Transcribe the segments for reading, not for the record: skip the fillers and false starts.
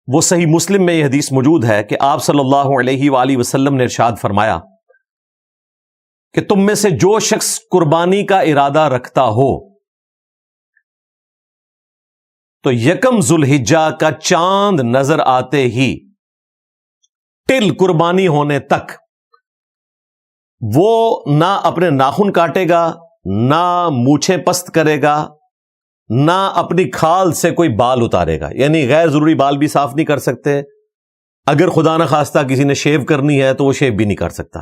وہ صحیح مسلم میں یہ حدیث موجود ہے کہ آپ صلی اللہ علیہ وآلہ وسلم نے ارشاد فرمایا کہ تم میں سے جو شخص قربانی کا ارادہ رکھتا ہو تو یکم ذوالحجہ کا چاند نظر آتے ہی ٹل قربانی ہونے تک وہ نہ اپنے ناخن کاٹے گا، نہ مونچھیں پست کرے گا، نہ اپنی کھال سے کوئی بال اتارے گا، یعنی غیر ضروری بال بھی صاف نہیں کر سکتے، اگر خدا نہ خواستہ کسی نے شیو کرنی ہے تو وہ شیو بھی نہیں کر سکتا۔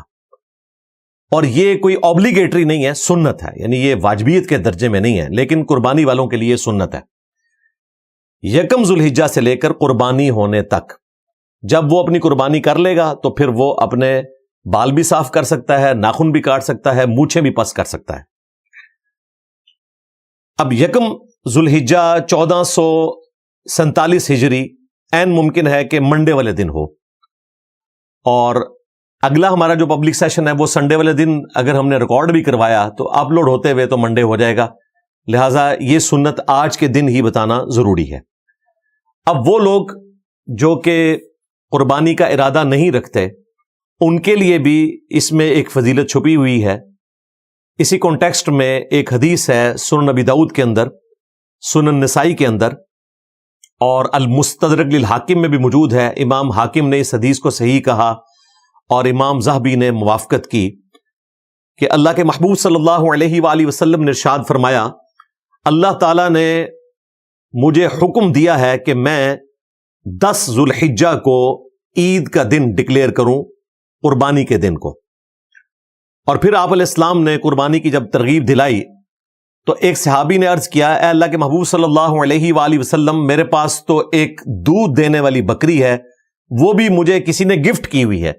اور یہ کوئی اوبلیگیٹری نہیں ہے، سنت ہے، یعنی یہ واجبیت کے درجے میں نہیں ہے، لیکن قربانی والوں کے لیے سنت ہے۔ یکم ذوالحجہ سے لے کر قربانی ہونے تک جب وہ اپنی قربانی کر لے گا تو پھر وہ اپنے بال بھی صاف کر سکتا ہے، ناخن بھی کاٹ سکتا ہے، مونچھیں بھی پس کر سکتا ہے۔ اب یکم ذوالحجہ 1447 ہجری عین ممکن ہے کہ منڈے والے دن ہو، اور اگلا ہمارا جو پبلک سیشن ہے وہ سنڈے والے دن اگر ہم نے ریکارڈ بھی کروایا تو اپلوڈ ہوتے ہوئے تو منڈے ہو جائے گا، لہٰذا یہ سنت آج کے دن ہی بتانا ضروری ہے۔ اب وہ لوگ جو کہ قربانی کا ارادہ نہیں رکھتے ان کے لیے بھی اس میں ایک فضیلت چھپی ہوئی ہے۔ اسی کانٹیکسٹ میں ایک حدیث ہے سنن نبی داؤد کے اندر، سنن نسائی کے اندر، اور المستدرک للحاکم میں بھی موجود ہے۔ امام حاکم نے اس حدیث کو صحیح کہا اور امام ذہبی نے موافقت کی کہ اللہ کے محبوب صلی اللہ علیہ وآلہ وسلم نے ارشاد فرمایا، اللہ تعالیٰ نے مجھے حکم دیا ہے کہ میں 10 ذوالحجہ کو عید کا دن ڈکلیئر کروں، قربانی کے دن کو۔ اور پھر آپ علیہ السلام نے قربانی کی جب ترغیب دلائی تو ایک صحابی نے عرض کیا، اے اللہ کے محبوب صلی اللہ علیہ وآلہ وسلم، میرے پاس تو ایک دودھ دینے والی بکری ہے، وہ بھی مجھے کسی نے گفٹ کی ہوئی ہے،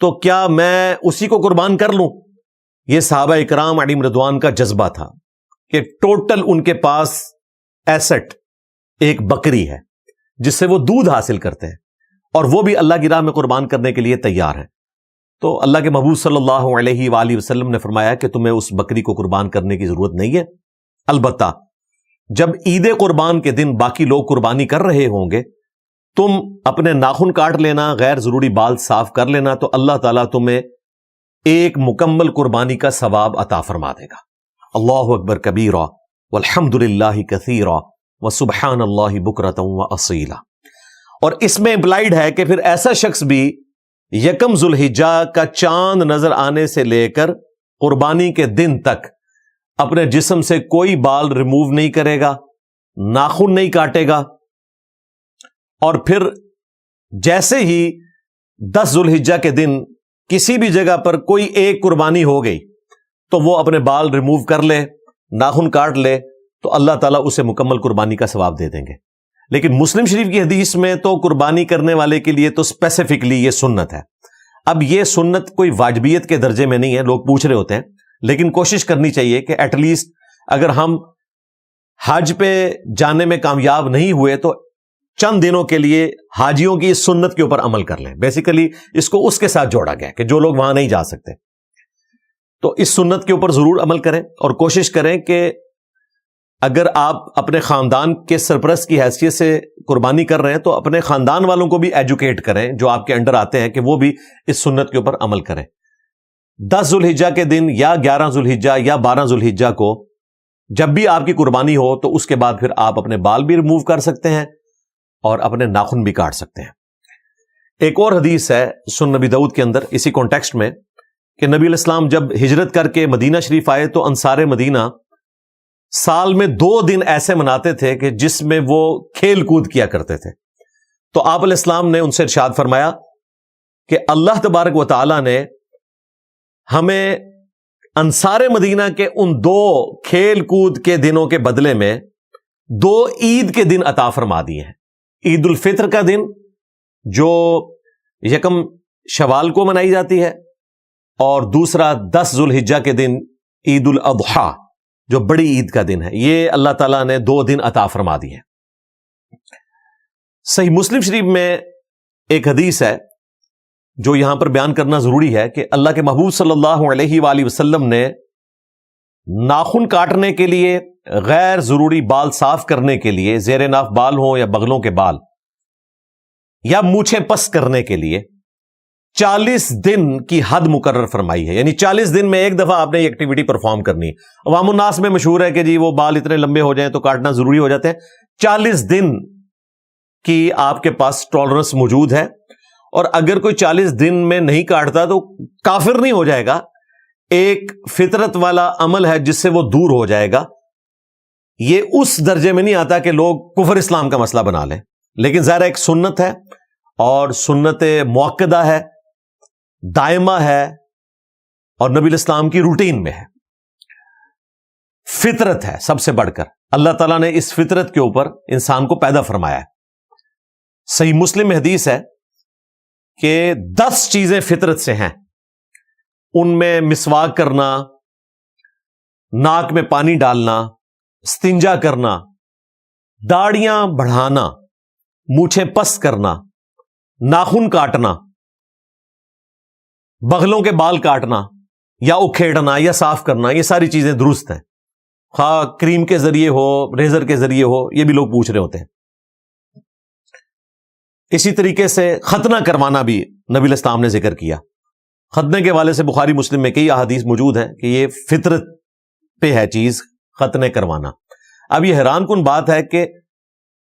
تو کیا میں اسی کو قربان کر لوں؟ یہ صحابہ اکرام علیہم رضوان کا جذبہ تھا کہ ٹوٹل ان کے پاس ایسٹ ایک بکری ہے جس سے وہ دودھ حاصل کرتے ہیں، اور وہ بھی اللہ کی راہ میں قربان کرنے کے لیے تیار ہیں۔ تو اللہ کے محبوب صلی اللہ علیہ وآلہ وسلم نے فرمایا کہ تمہیں اس بکری کو قربان کرنے کی ضرورت نہیں ہے، البتہ جب عید قربان کے دن باقی لوگ قربانی کر رہے ہوں گے تم اپنے ناخن کاٹ لینا، غیر ضروری بال صاف کر لینا، تو اللہ تعالیٰ تمہیں ایک مکمل قربانی کا ثواب عطا فرما دے گا۔ اللہ اکبر کبیرا والحمد للہ کثیرا وسبحان اللہ بکرۃ واصیلا۔ اور اس میں امپلائیڈ ہے کہ پھر ایسا شخص بھی یکم ذوالحجہ کا چاند نظر آنے سے لے کر قربانی کے دن تک اپنے جسم سے کوئی بال ریموو نہیں کرے گا، ناخن نہیں کاٹے گا، اور پھر جیسے ہی 10 ذوالحجہ کے دن کسی بھی جگہ پر کوئی ایک قربانی ہو گئی تو وہ اپنے بال ریموو کر لے، ناخن کاٹ لے، تو اللہ تعالیٰ اسے مکمل قربانی کا ثواب دے دیں گے۔ لیکن مسلم شریف کی حدیث میں تو قربانی کرنے والے کے لیے تو اسپیسیفکلی یہ سنت ہے۔ اب یہ سنت کوئی واجبیت کے درجے میں نہیں ہے، لوگ پوچھ رہے ہوتے ہیں، لیکن کوشش کرنی چاہیے کہ ایٹ لیسٹ اگر ہم حج پہ جانے میں کامیاب نہیں ہوئے تو چند دنوں کے لیے حاجیوں کی اس سنت کے اوپر عمل کر لیں۔ بیسیکلی اس کو اس کے ساتھ جوڑا گیا کہ جو لوگ وہاں نہیں جا سکتے تو اس سنت کے اوپر ضرور عمل کریں، اور کوشش کریں کہ اگر آپ اپنے خاندان کے سرپرست کی حیثیت سے قربانی کر رہے ہیں تو اپنے خاندان والوں کو بھی ایجوکیٹ کریں جو آپ کے انڈر آتے ہیں کہ وہ بھی اس سنت کے اوپر عمل کریں۔ 10 ذوالحجہ کے دن یا 11 ذوالحجہ یا 12 ذوالحجہ کو جب بھی آپ کی قربانی ہو تو اس کے بعد پھر آپ اپنے بال بھی ریموو کر سکتے ہیں اور اپنے ناخن بھی کاٹ سکتے ہیں۔ ایک اور حدیث ہے سنن نبی داؤد کے اندر اسی کانٹیکسٹ میں کہ نبی علیہ السلام جب ہجرت کر کے مدینہ شریف آئے تو انصار مدینہ سال میں 2 دن ایسے مناتے تھے کہ جس میں وہ کھیل کود کیا کرتے تھے۔ تو آپ علیہ السلام نے ان سے ارشاد فرمایا کہ اللہ تبارک و تعالی نے ہمیں انصار مدینہ کے ان 2 کھیل کود کے دنوں کے بدلے میں 2 عید کے دن عطا فرما دیے ہیں۔ عید الفطر کا دن جو یکم شوال کو منائی جاتی ہے، اور دوسرا 10 ذوالحجہ کے دن عید الاضحیٰ جو بڑی عید کا دن ہے، یہ اللہ تعالیٰ نے 2 دن عطا فرما دیے۔ صحیح مسلم شریف میں ایک حدیث ہے جو یہاں پر بیان کرنا ضروری ہے کہ اللہ کے محبوب صلی اللہ علیہ وآلہ وسلم نے ناخن کاٹنے کے لیے، غیر ضروری بال صاف کرنے کے لیے، زیر ناف بال ہوں یا بغلوں کے بال، یا مونچھیں پس کرنے کے لیے 40 دن کی حد مقرر فرمائی ہے. یعنی 40 دن میں ایک دفعہ آپ نے یہ ایکٹیویٹی پرفارم کرنی ہے. عوام الناس میں مشہور ہے کہ جی وہ بال اتنے لمبے ہو جائیں تو کاٹنا ضروری ہو جاتے ہیں. 40 دن کی آپ کے پاس ٹالرنس موجود ہے, اور اگر کوئی 40 دن میں نہیں کاٹتا تو کافر نہیں ہو جائے گا, ایک فطرت والا عمل ہے جس سے وہ دور ہو جائے گا. یہ اس درجے میں نہیں آتا کہ لوگ کفر اسلام کا مسئلہ بنا لیں, لیکن ظاہر ایک سنت ہے, اور سنت مؤکدہ ہے, دائمہ ہے, اور نبی الاسلام کی روٹین میں ہے, فطرت ہے سب سے بڑھ کر. اللہ تعالیٰ نے اس فطرت کے اوپر انسان کو پیدا فرمایا ہے. صحیح مسلم میں حدیث ہے کہ 10 چیزیں فطرت سے ہیں. ان میں مسواک کرنا, ناک میں پانی ڈالنا, استنجا کرنا, داڑیاں بڑھانا, مونچھیں پس کرنا, ناخن کاٹنا, بغلوں کے بال کاٹنا یا اکھیڑنا یا صاف کرنا, یہ ساری چیزیں درست ہیں. خواہ کریم کے ذریعے ہو, ریزر کے ذریعے ہو, یہ بھی لوگ پوچھ رہے ہوتے ہیں. اسی طریقے سے ختنہ کروانا بھی نبی الاسلام نے ذکر کیا. ختنے کے والے سے بخاری مسلم میں کئی احادیث موجود ہیں کہ یہ فطرت پہ ہے چیز, ختنے کروانا. اب یہ حیران کن بات ہے کہ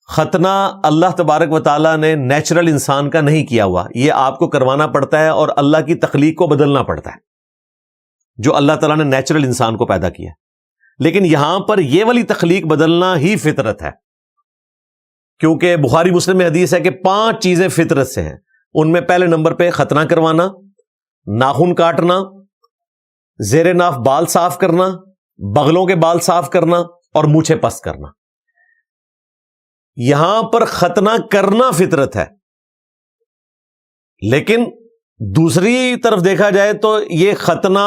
ختنہ اللہ تبارک و تعالیٰ نے نیچرل انسان کا نہیں کیا ہوا, یہ آپ کو کروانا پڑتا ہے اور اللہ کی تخلیق کو بدلنا پڑتا ہے, جو اللہ تعالیٰ نے نیچرل انسان کو پیدا کیا. لیکن یہاں پر یہ والی تخلیق بدلنا ہی فطرت ہے, کیونکہ بخاری مسلم میں حدیث ہے کہ 5 چیزیں فطرت سے ہیں. ان میں پہلے نمبر پہ ختنہ کروانا, ناخن کاٹنا, زیر ناف بال صاف کرنا, بغلوں کے بال صاف کرنا, اور مونچھیں پس کرنا. یہاں پر ختنہ کرنا فطرت ہے, لیکن دوسری طرف دیکھا جائے تو یہ ختنہ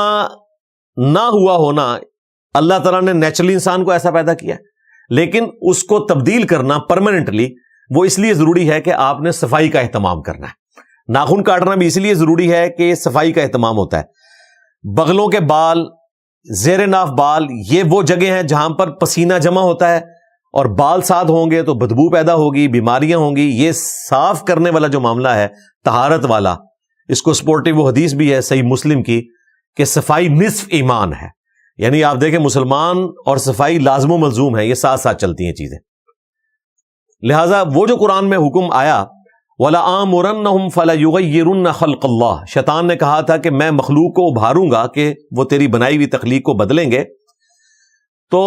نہ ہوا ہونا, اللہ تعالیٰ نے نیچرلی انسان کو ایسا پیدا کیا, لیکن اس کو تبدیل کرنا پرماننٹلی وہ اس لیے ضروری ہے کہ آپ نے صفائی کا اہتمام کرنا ہے. ناخن کاٹنا بھی اس لیے ضروری ہے کہ صفائی کا اہتمام ہوتا ہے. بغلوں کے بال, زیر ناف بال, یہ وہ جگہ ہیں جہاں پر پسینہ جمع ہوتا ہے, اور بال ساتھ ہوں گے تو بدبو پیدا ہوگی, بیماریاں ہوں گی. یہ صاف کرنے والا جو معاملہ ہے, طہارت والا, اس کو سپورٹیو وہ حدیث بھی ہے صحیح مسلم کی کہ صفائی نصف ایمان ہے. یعنی آپ دیکھیں مسلمان اور صفائی لازم و ملزوم ہے, یہ ساتھ ساتھ چلتی ہیں چیزیں. لہذا وہ جو قرآن میں حکم آیا وَلَآمُرَنَّهُمْ فَلَيُغَيِّرُنَّ خَلْقَ اللَّهِ, شیطان نے کہا تھا کہ میں مخلوق کو ابھاروں گا کہ وہ تیری بنائی ہوئی تخلیق کو بدلیں گے. تو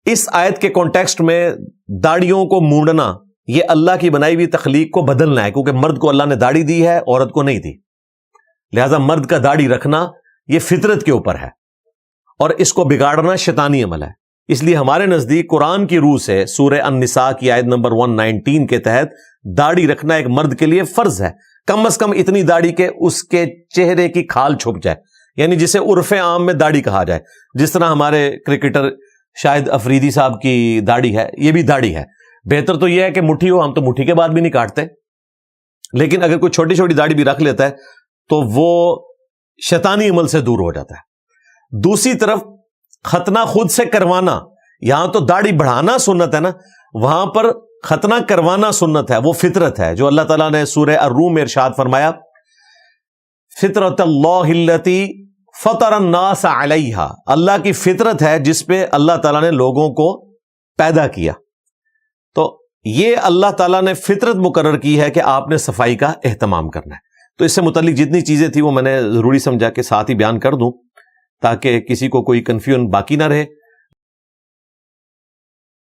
اس آیت کے کانٹیکسٹ میں داڑیوں کو مونڈنا یہ اللہ کی بنائی ہوئی تخلیق کو بدلنا ہے, کیونکہ مرد کو اللہ نے داڑھی دی ہے, عورت کو نہیں دی. لہذا مرد کا داڑھی رکھنا یہ فطرت کے اوپر ہے, اور اس کو بگاڑنا شیطانی عمل ہے. اس لیے ہمارے نزدیک قرآن کی روح سے سورہ النساء کی آیت نمبر 119 کے تحت داڑھی رکھنا ایک مرد کے لیے فرض ہے. کم از کم اتنی داڑھی کہ اس کے چہرے کی کھال چھپ جائے, یعنی جسے عرف عام میں داڑھی کہا جائے. جس طرح ہمارے کرکٹر شاہد افریدی صاحب کی داڑھی ہے, یہ بھی داڑھی ہے. بہتر تو یہ ہے کہ مٹھی ہو, ہم تو مٹھی کے بعد بھی نہیں کاٹتے, لیکن اگر کوئی چھوٹی چھوٹی داڑھی بھی رکھ لیتا ہے تو وہ شیطانی عمل سے دور ہو جاتا ہے. دوسری طرف ختنہ خود سے کروانا, یہاں تو داڑھی بڑھانا سنت ہے نا, وہاں پر ختنہ کروانا سنت ہے, وہ فطرت ہے جو اللہ تعالیٰ نے سورہ الروم میں ارشاد فرمایا فطرت اللہ التی فطر الناس علیہا, اللہ کی فطرت ہے جس پہ اللہ تعالیٰ نے لوگوں کو پیدا کیا. تو یہ اللہ تعالیٰ نے فطرت مقرر کی ہے کہ آپ نے صفائی کا اہتمام کرنا ہے. تو اس سے متعلق جتنی چیزیں تھیں وہ میں نے ضروری سمجھا کہ ساتھ ہی بیان کر دوں تاکہ کسی کو کوئی کنفیوژن باقی نہ رہے.